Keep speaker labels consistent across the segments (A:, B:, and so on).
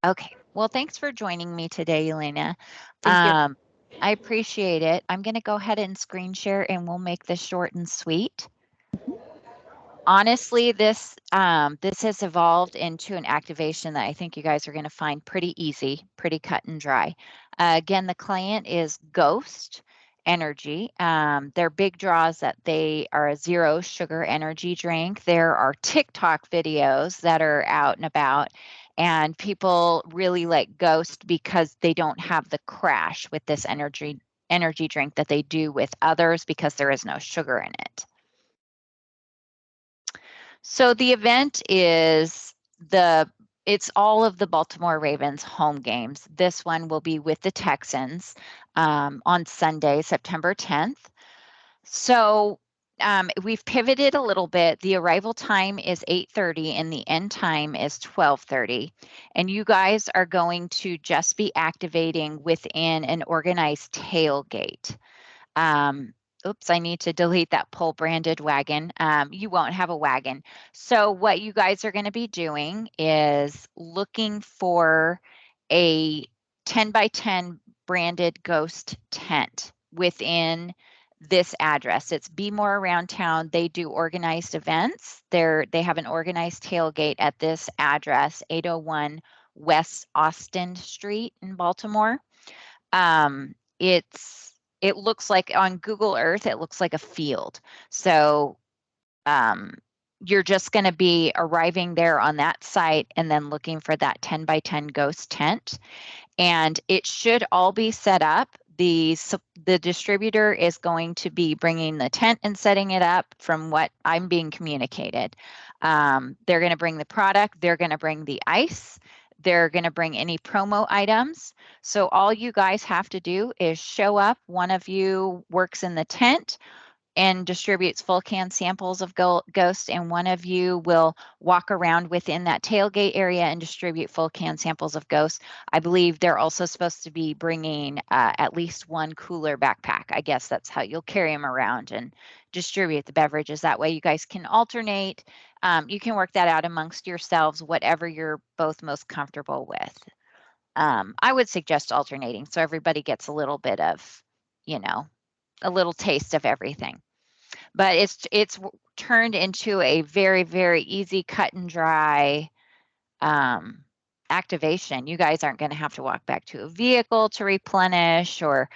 A: Okay. Well, thanks for joining me today, Yelena.
B: Thank you.
A: I appreciate it. I'm going to go ahead and screen share and we'll make this short and sweet. Honestly, this has evolved into an activation that I think you guys are going to find pretty easy, pretty cut and dry. Again, the client is Ghost Energy. Their big draws that they are a zero sugar energy drink. There are TikTok videos that are out and about, and people really like Ghost because they don't have the crash with this energy drink that they do with others because there is no sugar in it. So the event is it's all of the Baltimore Ravens home games. This one will be with the Texans on Sunday, September 10th. So we've pivoted a little bit. The arrival time is 8:30 and the end time is 12:30. And you guys are going to just be activating within an organized tailgate. Oops, I need to delete that pole branded wagon. You won't have a wagon. So what you guys are going to be doing is looking for a 10 by 10 branded ghost tent within this address. It's Be More Around Town. They do organized events. They have an organized tailgate at this address, 801 West Austin Street in Baltimore. It looks like on Google Earth, it looks like a field. So um, you're just going to be arriving there on that site and then looking for that 10 by 10 ghost tent. And it should all be set up. The distributor is going to be bringing the tent and setting it up from what I'm being communicated. They're going to bring the product. They're going to bring the ice. They're going to bring any promo items. So all you guys have to do is show up. One of you works in the tent and distributes full can samples of Ghost, and one of you will walk around within that tailgate area and distribute full can samples of Ghost. I believe they're also supposed to be bringing at least one cooler backpack. I guess that's how you'll carry them around and distribute the beverages. That way you guys can alternate. You can work that out amongst yourselves, whatever you're both most comfortable with. I would suggest alternating so everybody gets a little bit of, you know, a little taste of everything. But it's turned into a very, very easy cut and dry um, activation. You guys aren't going to have to walk back to a vehicle to replenish, or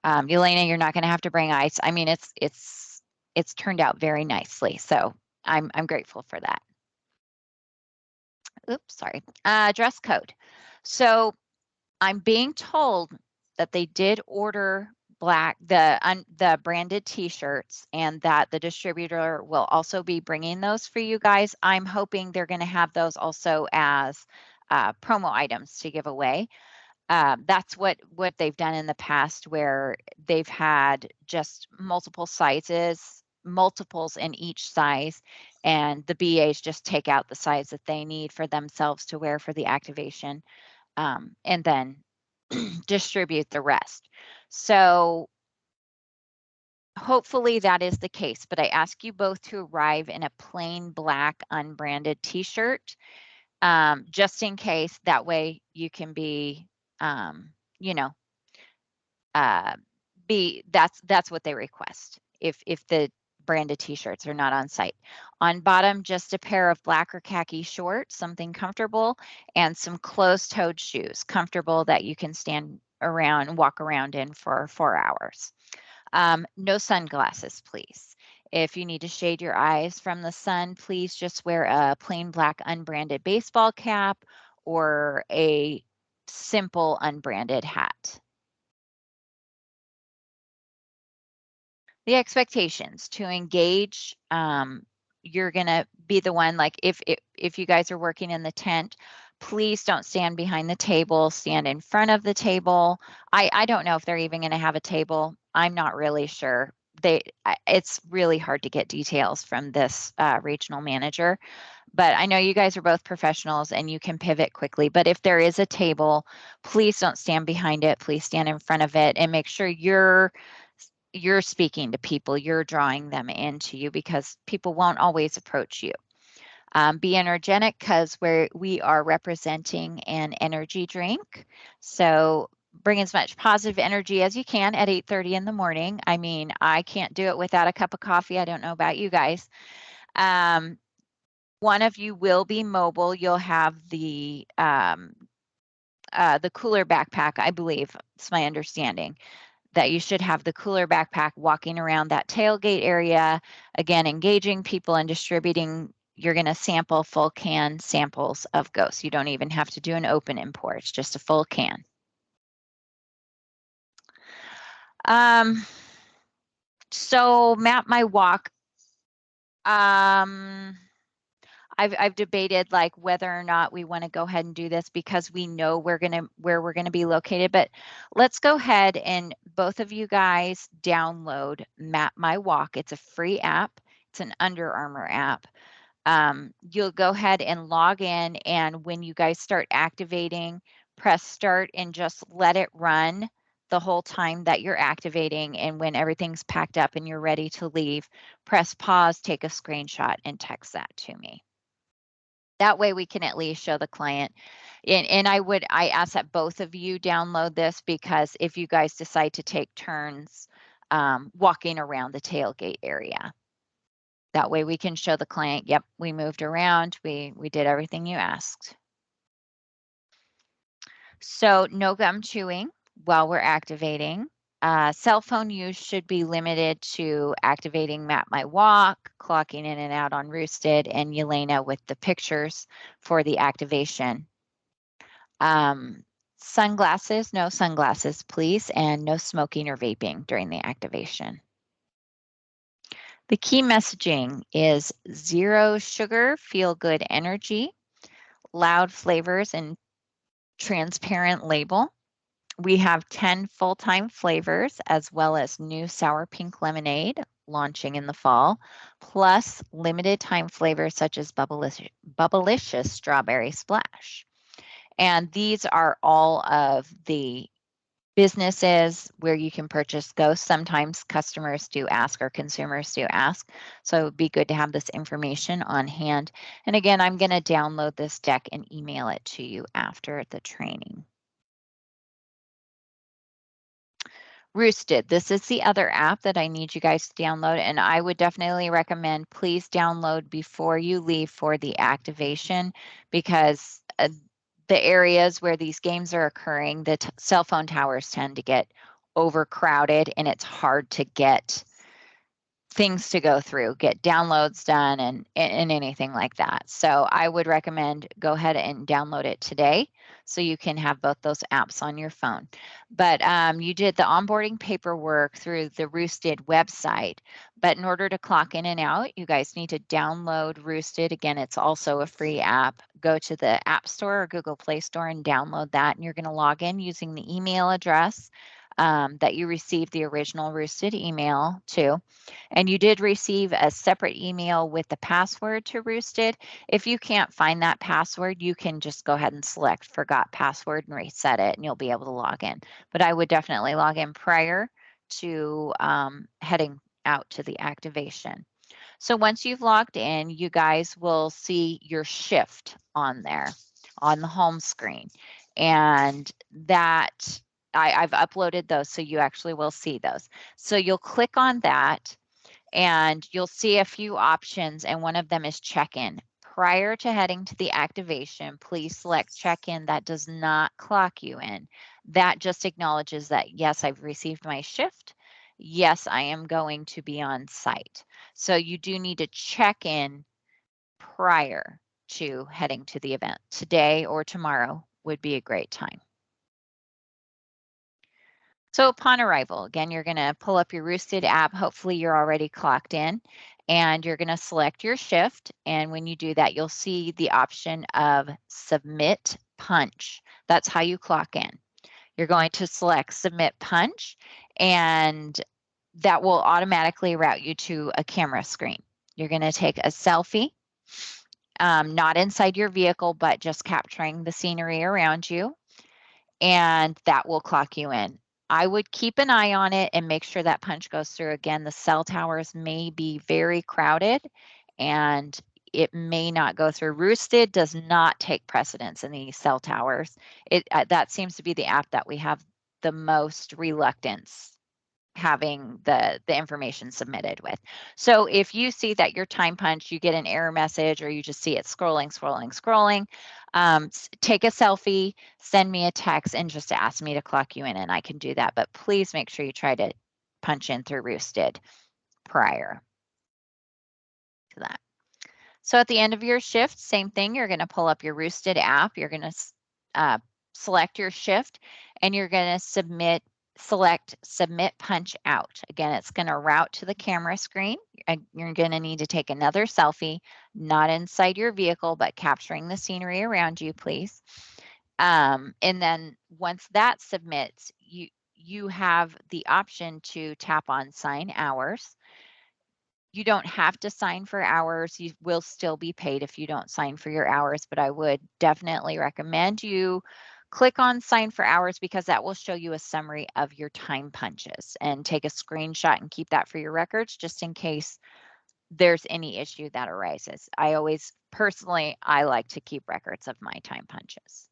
A: Yelena, you're not going to have to bring ice. I mean, it's turned out very nicely. So I'm grateful for that. Oops, sorry. Dress code. So I'm being told that they did order the branded T-shirts, and that the distributor will also be bringing those for you guys. I'm hoping they're going to have those also as promo items to give away. That's what they've done in the past, where they've had just multiple sizes, multiples in each size, and the BAs just take out the size that they need for themselves to wear for the activation, and then distribute the rest. So hopefully that is the case, but I ask you both to arrive in a plain black unbranded t-shirt, just in case. That way you can be, you know, uh, that's what they request if the branded t-shirts are not on site. On bottom, just a pair of black or khaki shorts, something comfortable, and some closed-toed shoes, comfortable, that you can stand around and walk around in for 4 hours. No sunglasses, please. If you need to shade your eyes from the sun, please just wear a plain black unbranded baseball cap or a simple unbranded hat. The expectations to engage, you're going to be the one, like if you guys are working in the tent, please don't stand behind the table, stand in front of the table. I don't know if they're even going to have a table. I'm not really sure. It's really hard to get details from this regional manager, but I know you guys are both professionals and you can pivot quickly. But if there is a table, please don't stand behind it. Please stand in front of it and make sure you're speaking to people, you're drawing them into you, because people won't always approach you. Be energetic because we are representing an energy drink. So bring as much positive energy as you can at 8:30 in the morning. I mean, I can't do it without a cup of coffee. I don't know about you guys. One of you will be mobile. You'll have the cooler backpack, I believe. It's my understanding that you should have the cooler backpack walking around that tailgate area, again, engaging people and distributing. You're going to sample full can samples of Ghost. You don't even have to do an open import. It's just a full can. So map my walk. I've debated like whether or not we want to go ahead and do this because we know where we're gonna be located. But let's go ahead and both of you guys download Map My Walk. It's a free app. It's an Under Armour app. You'll go ahead and log in, and when you guys start activating, press start and just let it run the whole time that you're activating. And when everything's packed up and you're ready to leave, press pause, take a screenshot, and text that to me. That way we can at least show the client. And I ask that both of you download this because if you guys decide to take turns walking around the tailgate area, that way we can show the client, yep, we moved around, we did everything you asked. So no gum chewing while we're activating. Cell phone use should be limited to activating Map My Walk, clocking in and out on Roosted, and Yelena with the pictures for the activation. Sunglasses, no sunglasses, please, and no smoking or vaping during the activation. The key messaging is zero sugar, feel good energy, loud flavors, and transparent label. We have 10 full-time flavors as well as new sour pink lemonade launching in the fall, plus limited time flavors such as Bubblicious Strawberry Splash. And these are all of the businesses where you can purchase Ghost. Sometimes customers do ask or consumers do ask. So it would be good to have this information on hand. And again, I'm going to download this deck and email it to you after the training. Roosted, this is the other app that I need you guys to download, and I would definitely recommend please download before you leave for the activation because the areas where these games are occurring, the cell phone towers tend to get overcrowded and it's hard to get things to go through, get downloads done and anything like that. So I would recommend go ahead and download it today so you can have both those apps on your phone. But you did the onboarding paperwork through the Roosted website. But in order to clock in and out, you guys need to download Roosted. Again, it's also a free app. Go to the App Store or Google Play Store and download that. And you're going to log in using the email address that you received the original Roosted email to. And you did receive a separate email with the password to Roosted. If you can't find that password, you can just go ahead and select forgot password and reset it and you'll be able to log in. But I would definitely log in prior to heading out to the activation. So once you've logged in, you guys will see your shift on there on the home screen. And that I've uploaded those, so you actually will see those. So you'll click on that and you'll see a few options, and one of them is check-in. Prior to heading to the activation, please select check-in. That does not clock you in. That just acknowledges that, yes, I've received my shift. Yes, I am going to be on site. So you do need to check in prior to heading to the event. Today or tomorrow would be a great time. So upon arrival, again, you're going to pull up your Roosted app. Hopefully you're already clocked in and you're going to select your shift. And when you do that, you'll see the option of submit punch. That's how you clock in. You're going to select submit punch and that will automatically route you to a camera screen. You're going to take a selfie, not inside your vehicle, but just capturing the scenery around you. And that will clock you in. I would keep an eye on it and make sure that punch goes through. Again, the cell towers may be very crowded and it may not go through. Roosted does not take precedence in these cell towers. That seems to be the app that we have the most reluctance having the information submitted with. So if you see that your time punch, you get an error message, or you just see it scrolling, take a selfie, send me a text, and just ask me to clock you in, and I can do that. But please make sure you try to punch in through Roosted prior to that. So at the end of your shift, same thing, you're going to pull up your Roosted app, you're going to select your shift, and you're going to select submit punch out. Again, it's going to route to the camera screen. You're going to need to take another selfie, not inside your vehicle, but capturing the scenery around you, please. And then once that submits, you have the option to tap on sign hours. You don't have to sign for hours. You will still be paid if you don't sign for your hours, but I would definitely recommend you click on sign for hours, because that will show you a summary of your time punches, and take a screenshot and keep that for your records just in case there's any issue that arises. I like to keep records of my time punches.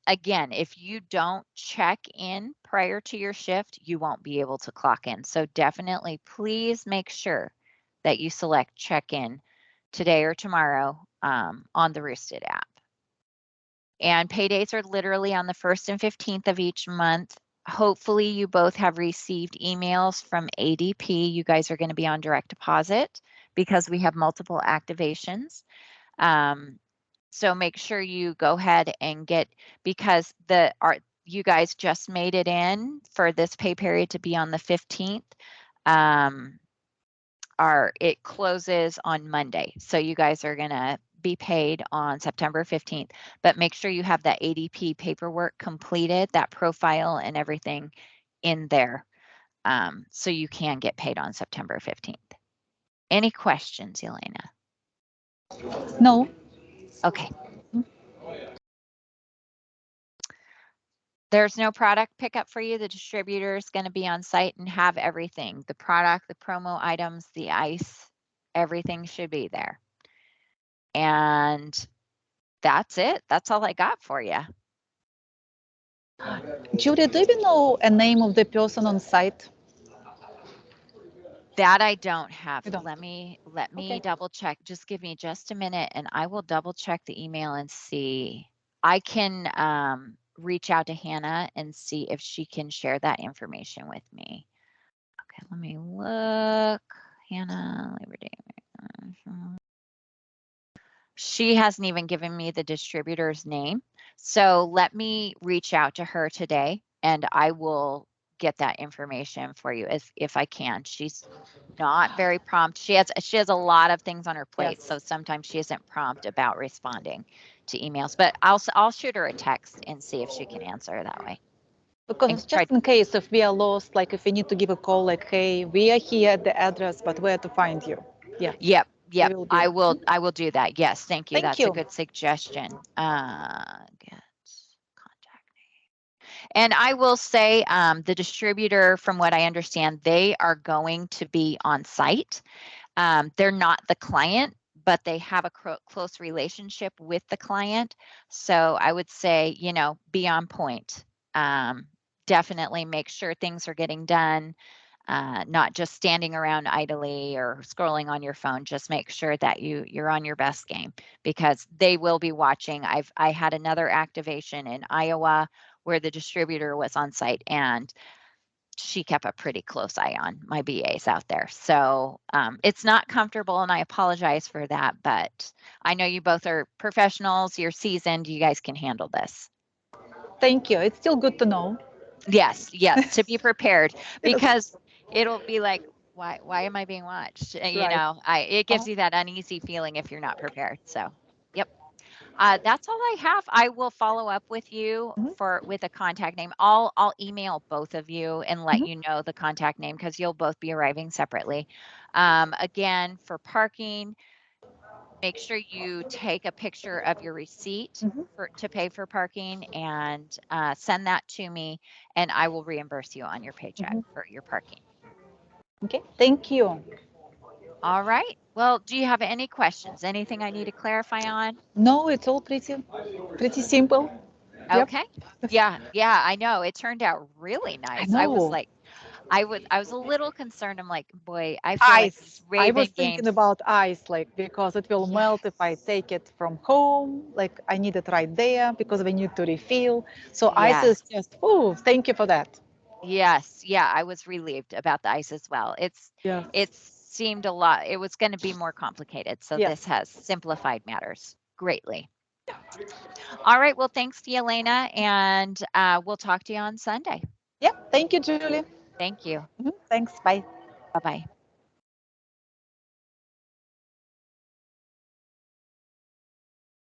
A: Again, if you don't check in prior to your shift, you won't be able to clock in. So definitely please make sure that you select check in today or tomorrow on the Roosted app. And paydays are literally on the 1st and 15th of each month. Hopefully you both have received emails from ADP. You guys are going to be on direct deposit because we have multiple activations. So make sure you go ahead and because you guys just made it in for this pay period to be on the 15th. It closes on Monday. So you guys are going to be paid on September 15th, but make sure you have that ADP paperwork completed, that profile and everything in there. So you can get paid on September 15th. Any questions, Yelena?
B: No.
A: Okay. There's no product pickup for you. The distributor is going to be on site and have everything. The product, the promo items, the ice, everything should be there. And that's it. That's all I got for you.
B: Julia, do you know a name of the person on site?
A: That I don't have.
B: Don't.
A: Let me double check. Just give me just a minute and I will double check the email and see. I can reach out to Hannah and see if she can share that information with me. Okay, let me look. Hannah, Labor Day. She hasn't even given me the distributor's name. So let me reach out to her today and I will get that information for you if I can. She's not very prompt. She has a lot of things on her plate. Yes. So sometimes she isn't prompt about responding to emails, but I'll shoot her a text and see if she can answer that way.
B: Because just in case if we are lost, like if we need to give a call, like, hey, we are here at the address, but where to find you? Yeah.
A: Yep. I will do that. Yes. Thank you. That's a good suggestion. Get contact name. And I will say the distributor, from what I understand, they are going to be on site. They're not the client, but they have a close relationship with the client. So I would say, be on point. Definitely make sure things are getting done, not just standing around idly or scrolling on your phone. Just make sure that you're on your best game, because they will be watching. I had another activation in Iowa where the distributor was on site and she kept a pretty close eye on my BAs out there. So it's not comfortable and I apologize for that, but I know you both are professionals, you're seasoned, you guys can handle this.
B: Thank you. It's still good to know.
A: Yes, to be prepared, because it'll be like, why am I being watched? Right. It gives you that uneasy feeling if you're not prepared. So, yep. That's all I have. I will follow up with you with a contact name. I'll email both of you and let you know the contact name, because you'll both be arriving separately. Again, for parking, make sure you take a picture of your receipt to pay for parking and send that to me, and I will reimburse you on your paycheck for your parking.
B: Okay, thank you.
A: All right. Well, do you have any questions? Anything I need to clarify on?
B: No, it's all pretty simple. Yep.
A: Okay. Yeah, yeah, I know. It turned out really
B: I
A: nice. I was
B: know.
A: like, I was a little concerned. I'm like, boy, I feel like these
B: Ice. I was
A: Raven
B: thinking
A: games.
B: about ice, like because it will melt if I
A: Yes.
B: take it from home. Like I need it right there because we need to refill. So ice is
A: Yes.
B: just, oh, thank you for that.
A: Yes. Yeah, I was relieved about the ice as well.
B: Yes.
A: It seemed a lot. It was going to be more complicated. So
B: Yes.
A: this has simplified matters greatly. All right. Well, thanks to Yelena, and we'll talk to you on Sunday.
B: Yeah. Thank you, Julie.
A: Thank you.
B: Thanks. Bye.
A: Bye bye.